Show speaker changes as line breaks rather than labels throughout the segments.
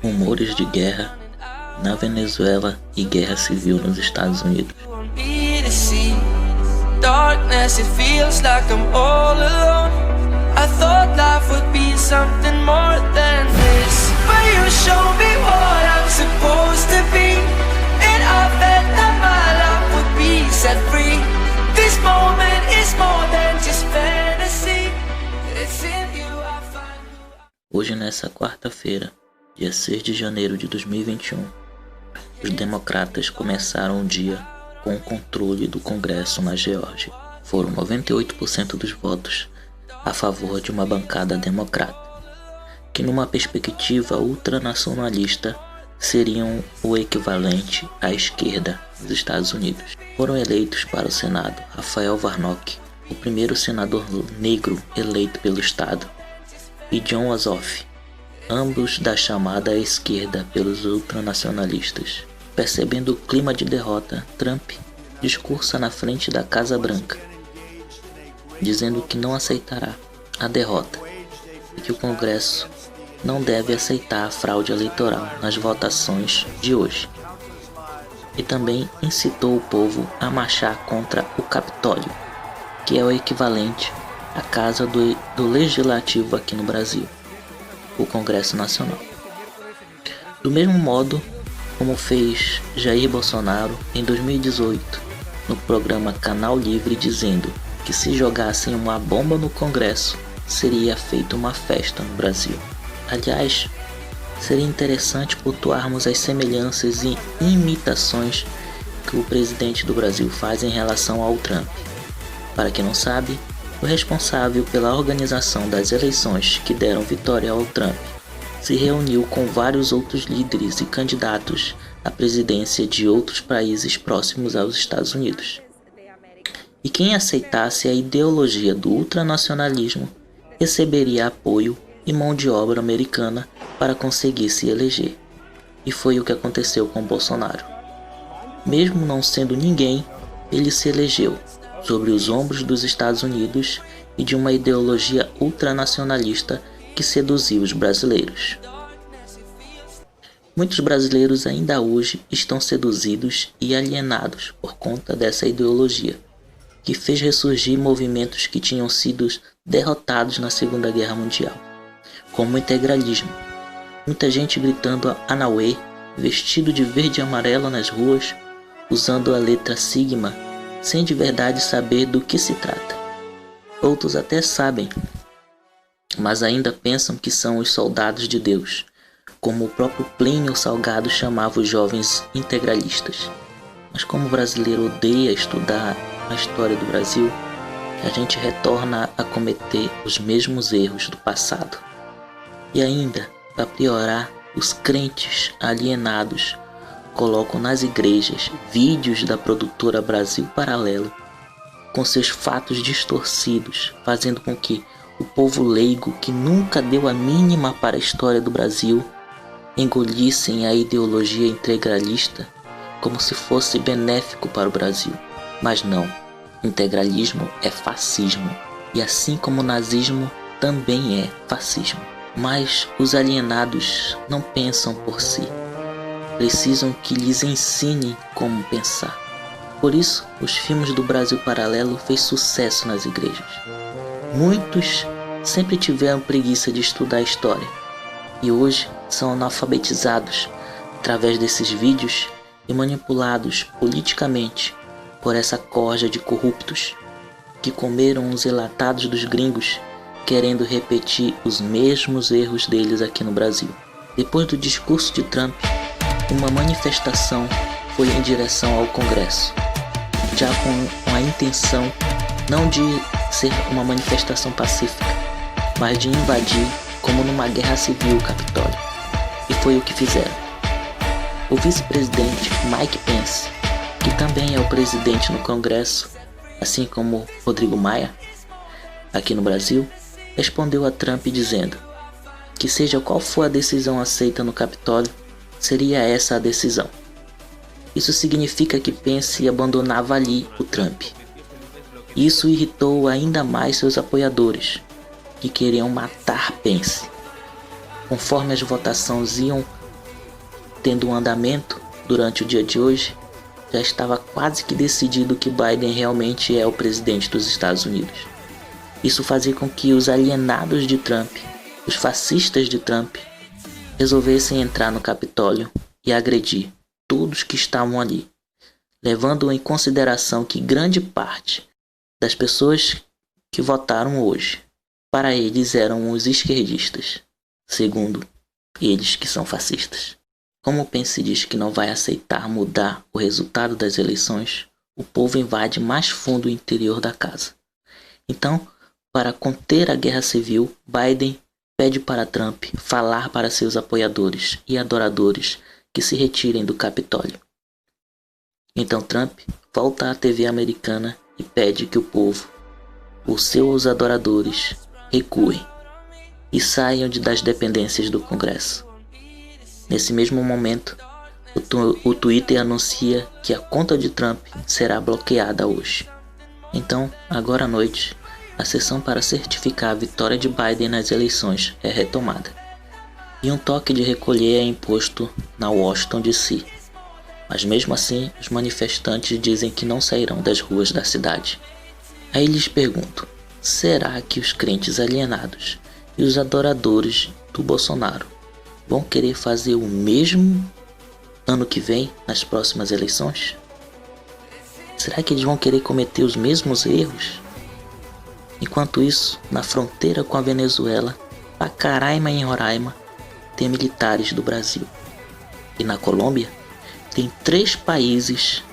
Rumores de guerra na Venezuela e guerra civil nos Estados Unidos.
Darkness, it feels like I'm all alone. I thought life would be something more than this, but you show me what I'm supposed to be, and I bet that my life would be set free. This moment is more than just fantasy. It's in you I find.
Hoje, nessa quarta-feira, dia 6 de janeiro de 2021, os democratas começaram o dia com o controle do Congresso na Geórgia. Foram 98% dos votos a favor de uma bancada democrata, que numa perspectiva ultranacionalista seriam o equivalente à esquerda dos Estados Unidos. Foram eleitos para o Senado Rafael Warnock, o primeiro senador negro eleito pelo estado, e Jon Ossoff, ambos da chamada esquerda pelos ultranacionalistas. Percebendo o clima de derrota, Trump discursa na frente da Casa Branca, dizendo que não aceitará a derrota e que o Congresso não deve aceitar a fraude eleitoral nas votações de hoje. E também incitou o povo a marchar contra o Capitólio, que é o equivalente à Casa do Legislativo aqui no Brasil, o Congresso Nacional. Do mesmo modo como fez Jair Bolsonaro em 2018, no programa Canal Livre, dizendo que se jogassem uma bomba no Congresso, seria feita uma festa no Brasil. Aliás, seria interessante pontuarmos as semelhanças e imitações que o presidente do Brasil faz em relação ao Trump. Para quem não sabe, o responsável pela organização das eleições que deram vitória ao Trump se reuniu com vários outros líderes e candidatos à presidência de outros países próximos aos Estados Unidos. E quem aceitasse a ideologia do ultranacionalismo receberia apoio e mão de obra americana para conseguir se eleger. E foi o que aconteceu com Bolsonaro. Mesmo não sendo ninguém, ele se elegeu sobre os ombros dos Estados Unidos e de uma ideologia ultranacionalista que seduziu os brasileiros. Muitos brasileiros ainda hoje estão seduzidos e alienados por conta dessa ideologia, que fez ressurgir movimentos que tinham sido derrotados na Segunda Guerra Mundial, como o integralismo. Muita gente gritando Anauê, vestido de verde e amarelo nas ruas, usando a letra Sigma, sem de verdade saber do que se trata. Outros até sabem, mas ainda pensam que são os soldados de Deus, como o próprio Plínio Salgado chamava os jovens integralistas. Mas como o brasileiro odeia estudar a história do Brasil, a gente retorna a cometer os mesmos erros do passado. E ainda, para piorar, os crentes alienados colocam nas igrejas vídeos da produtora Brasil Paralelo com seus fatos distorcidos, fazendo com que o povo leigo, que nunca deu a mínima para a história do Brasil, engolissem a ideologia integralista como se fosse benéfico para o Brasil. Mas não, integralismo é fascismo, e assim como o nazismo também é fascismo. Mas os alienados não pensam por si, precisam que lhes ensinem como pensar. Por isso, os filmes do Brasil Paralelo fez sucesso nas igrejas. Muitos sempre tiveram preguiça de estudar história e hoje são analfabetizados através desses vídeos e manipulados politicamente por essa corja de corruptos que comeram os enlatados dos gringos, querendo repetir os mesmos erros deles aqui no Brasil. Depois do discurso de Trump, uma manifestação foi em direção ao Congresso, já com a intenção não de ser uma manifestação pacífica, mas de invadir, como numa guerra civil, o Capitólio. E foi o que fizeram. O vice-presidente Mike Pence, que também é o presidente no Congresso, assim como Rodrigo Maia, aqui no Brasil, respondeu a Trump dizendo que seja qual for a decisão aceita no Capitólio, seria essa a decisão. Isso significa que Pence abandonava ali o Trump. Isso irritou ainda mais seus apoiadores, que queriam matar Pence. Conforme as votações iam tendo um andamento durante o dia de hoje, já estava quase que decidido que Biden realmente é o presidente dos Estados Unidos. Isso fazia com que os alienados de Trump, os fascistas de Trump, resolvessem entrar no Capitólio e agredir todos que estavam ali, levando em consideração que grande parte das pessoas que votaram hoje para eles eram os esquerdistas, segundo eles que são fascistas. Como o Pence diz que não vai aceitar mudar o resultado das eleições, o povo invade mais fundo o interior da casa. Então, para conter a guerra civil, Biden pede para Trump falar para seus apoiadores e adoradores que se retirem do Capitólio. Então Trump volta à TV americana e pede que o povo, os seus adoradores, recuem e saiam das dependências do Congresso. Nesse mesmo momento, o Twitter anuncia que a conta de Trump será bloqueada hoje. Então, agora à noite, a sessão para certificar a vitória de Biden nas eleições é retomada. E um toque de recolher é imposto na Washington DC. Mas mesmo assim, os manifestantes dizem que não sairão das ruas da cidade. Aí lhes pergunto, será que os crentes alienados e os adoradores do Bolsonaro vão querer fazer o mesmo ano que vem, nas próximas eleições? Será que eles vão querer cometer os mesmos erros? Enquanto isso, na fronteira com a Venezuela, Pacaraima e Roraima, tem militares do Brasil. E na Colômbia, tem 3 países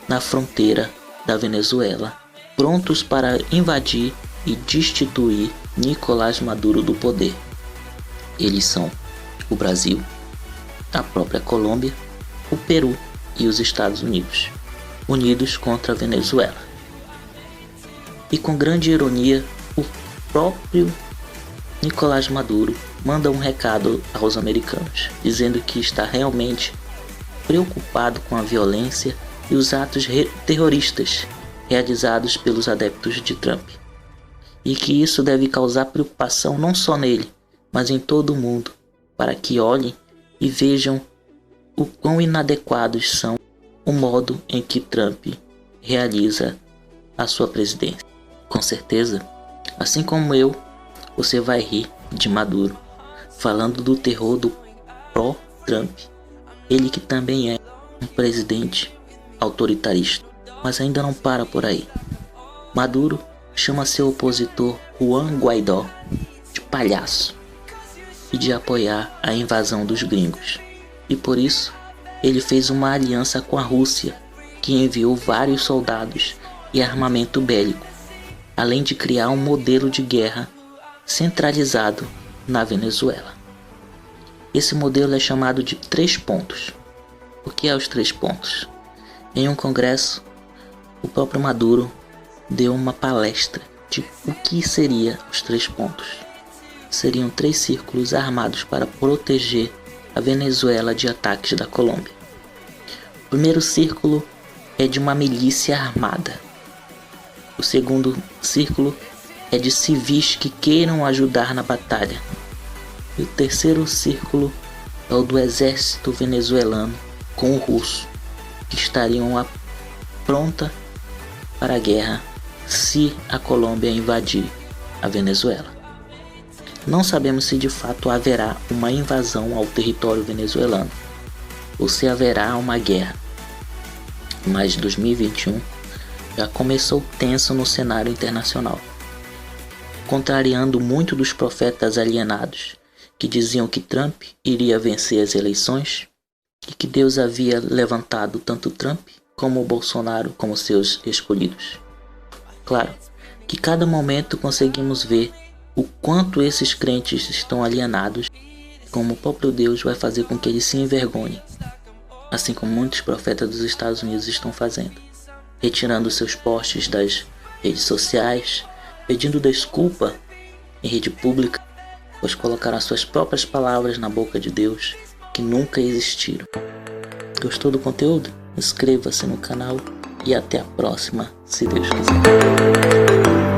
na fronteira da Venezuela, prontos para invadir e destituir Nicolás Maduro do poder. Eles são o Brasil, a própria Colômbia, o Peru e os Estados Unidos, unidos contra a Venezuela. E com grande ironia, o próprio Nicolás Maduro manda um recado aos americanos, dizendo que está realmente preocupado com a violência e os atos terroristas realizados pelos adeptos de Trump, e que isso deve causar preocupação não só nele, mas em todo o mundo, para que olhem e vejam o quão inadequados são o modo em que Trump realiza a sua presidência. Com certeza, assim como eu, você vai rir de Maduro, falando do terror do pró-Trump, ele que também é um presidente autoritarista, mas ainda não para por aí. Maduro chama seu opositor Juan Guaidó de palhaço e de apoiar a invasão dos gringos. E por isso, ele fez uma aliança com a Rússia, que enviou vários soldados e armamento bélico, além de criar um modelo de guerra centralizado na Venezuela. Esse modelo é chamado de 3 pontos. O que é os 3 pontos? Em um congresso, o próprio Maduro deu uma palestra de o que seria os 3 pontos. Seriam 3 círculos armados para proteger a Venezuela de ataques da Colômbia. O primeiro círculo é de uma milícia armada. O segundo círculo é de civis que queiram ajudar na batalha. E o terceiro círculo é o do exército venezuelano com o russo, que estariam pronta para a guerra se a Colômbia invadir a Venezuela. Não sabemos se de fato haverá uma invasão ao território venezuelano ou se haverá uma guerra, mas 2021 já começou tenso no cenário internacional, contrariando muito dos profetas alienados que diziam que Trump iria vencer as eleições e que Deus havia levantado tanto Trump como o Bolsonaro como seus escolhidos. Claro que cada momento conseguimos ver o quanto esses crentes estão alienados, como o próprio Deus vai fazer com que eles se envergonhem, assim como muitos profetas dos Estados Unidos estão fazendo, retirando seus posts das redes sociais, pedindo desculpa em rede pública, pois colocaram suas próprias palavras na boca de Deus que nunca existiram. Gostou do conteúdo? Inscreva-se no canal e até a próxima, se Deus quiser.